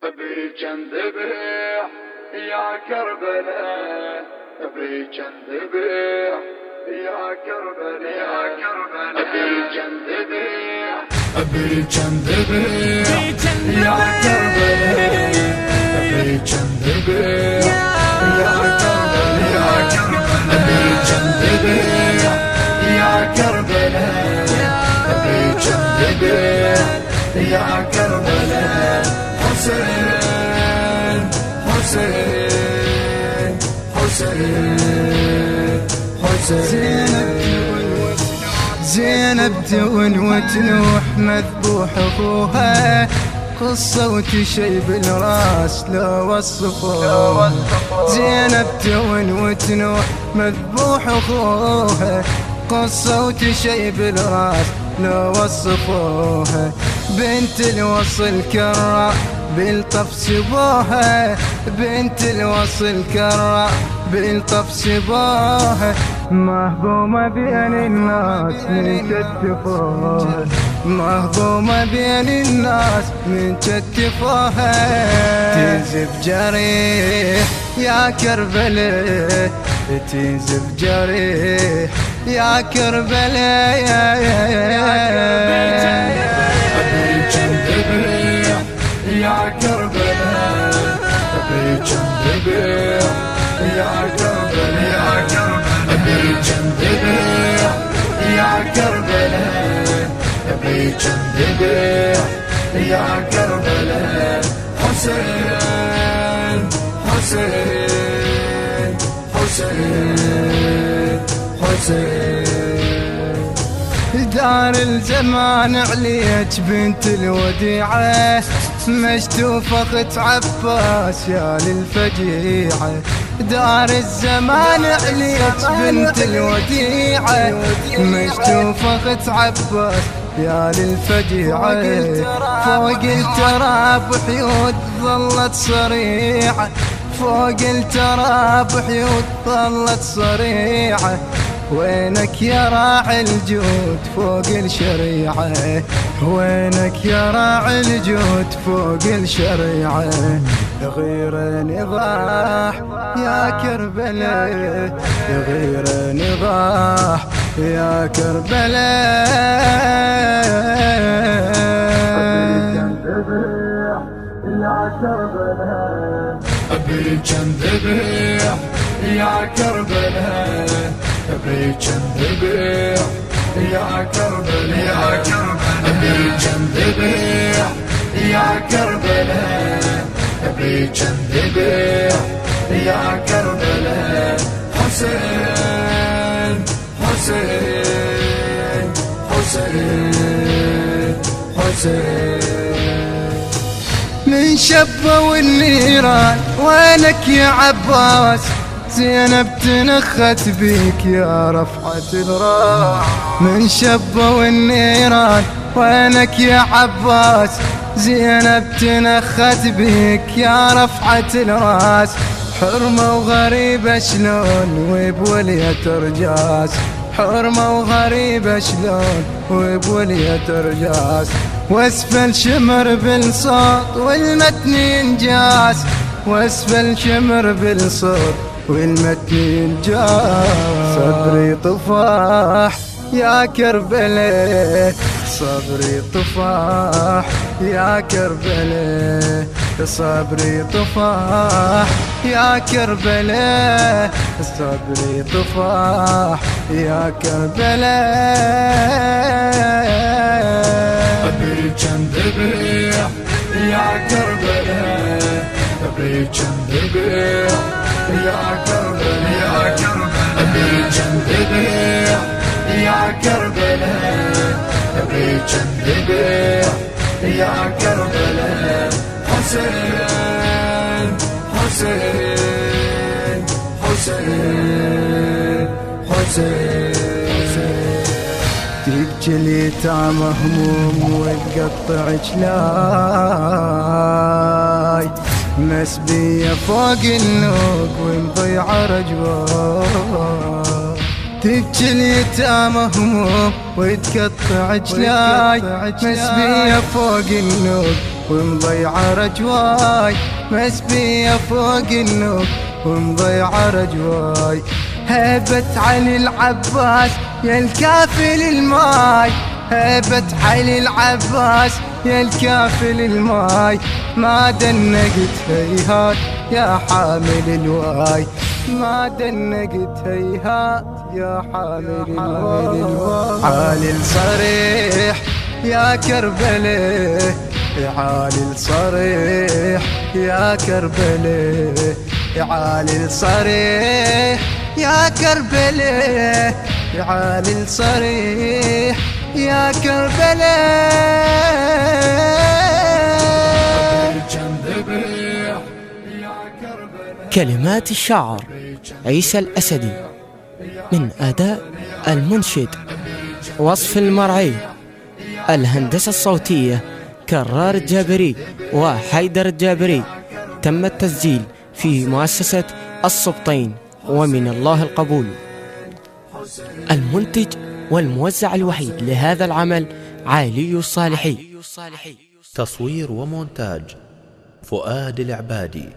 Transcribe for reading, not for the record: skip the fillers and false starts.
بيك انذبح يا كربلاء، بيك انذبح يا كربلاء، يا كربلاء بيك انذبح، بيك انذبح يا كربلاء، بيك انذبح يا كربلاء، يا كربلاء بيك انذبح يا كربلاء، بيك انذبح يا كربلاء. حسين حسين حسين حسين زينب تون وتنوح مذبوح اخوها، قصة وتشيب الراس لو وصفوها. زينب تون وتنوح مذبوح اخوها، قصة وتشيب الراس لو وصفوها. بنت الوصل كرة بالطف سبوها، بنت الوصل كرة بالطف سبوها. مهضومة بين الناس من كتفوها، مهضومة بين الناس من كتفوها. تنزف جريح يا كربلاء، تنزف جريح يا كربلاء، يا بيك انذبح يا كربلاء، بيك انذبح يا كربلاء، يا كربلاء بيك انذبح يا كربلاء، بيك انذبح يا كربلاء. حسين حسين حسين حسين. دار الزمان عليك بنت الوديعة، مشتوفة اخت عباس يا للفجيعة. دار الزمان عليك بنت الوديعة، مشتوفة اخت عباس يا للفجيعة. فوق التراب حيود ظلت صريعة، فوق التراب حيود ظلت صريعة. وينك يا راعي الجود فوق الشريعة، وينك يا راعي الجود فوق الشريعة. غير نضاح يا كربلاء، غير نضاح يا كربلاء. بيك انذبح يا كربلاء، بيك انذبح يا كربلاء، يا كربلاء بيك انذبح يا كربلاء، بيك انذبح يا كربلاء. حسين حسين حسين حسين. من شبوا النيران وينك يا عباس، زينب تنخت بيك يا رفعة الراس. من شبوا النيران وينك يا عباس، زينب تنخت بيك يا رفعة الراس. حرمة وغريبة شلون وبولية رجاس، حرمة وغريبة شلون وبولية رجاس. واسفل شمر بالصوت والمتن ينجاس، واسفل شمر بالصوت والمتن ينجاس. صدري طفاح يا كربلاء، صبري طفاح يا كربلاء، صبري طفاح يا كربلاء، صبري طفاح يا كربلاء. بيك انذبح يا كربلاء، بيك انذبح يا كربلاء، يا كربلاء بيك انذبح يا كربلاء، بيك انذبح يا كربلاء. حسين حسين حسين حسين. تبكي اليتامى مهموم وتقطع جلاي، مسبية فوق النوق ومضيعة رجوان. تبكي اليتامى هموم وتقطع جلاي، مسبية فوق النوق ومضيعة رجواي، مسبية فوق النوق ومضيعة رجواي. هيبة علي العباس يا الكافل الماي، هيبة علي العباس يا الكافل الماي. ما دنقت هيهات يا حامل الواي، ما دنقت هيهات يا حامل الواي. عالي صريح يا كربلة، عالي صريح يا كربلة، عالي صريح يا كربلة، عالي صريح يا كربلة. كلمات الشاعر عيسى الأسدي، من أداء المنشد. وصف المرعي، الهندسة الصوتية كرار الجابري وحيدر الجابري. تم التسجيل في مؤسسة السبطين، ومن الله القبول. المنتج والموزع الوحيد لهذا العمل علي الصالحي. تصوير ومونتاج فؤاد العبادي.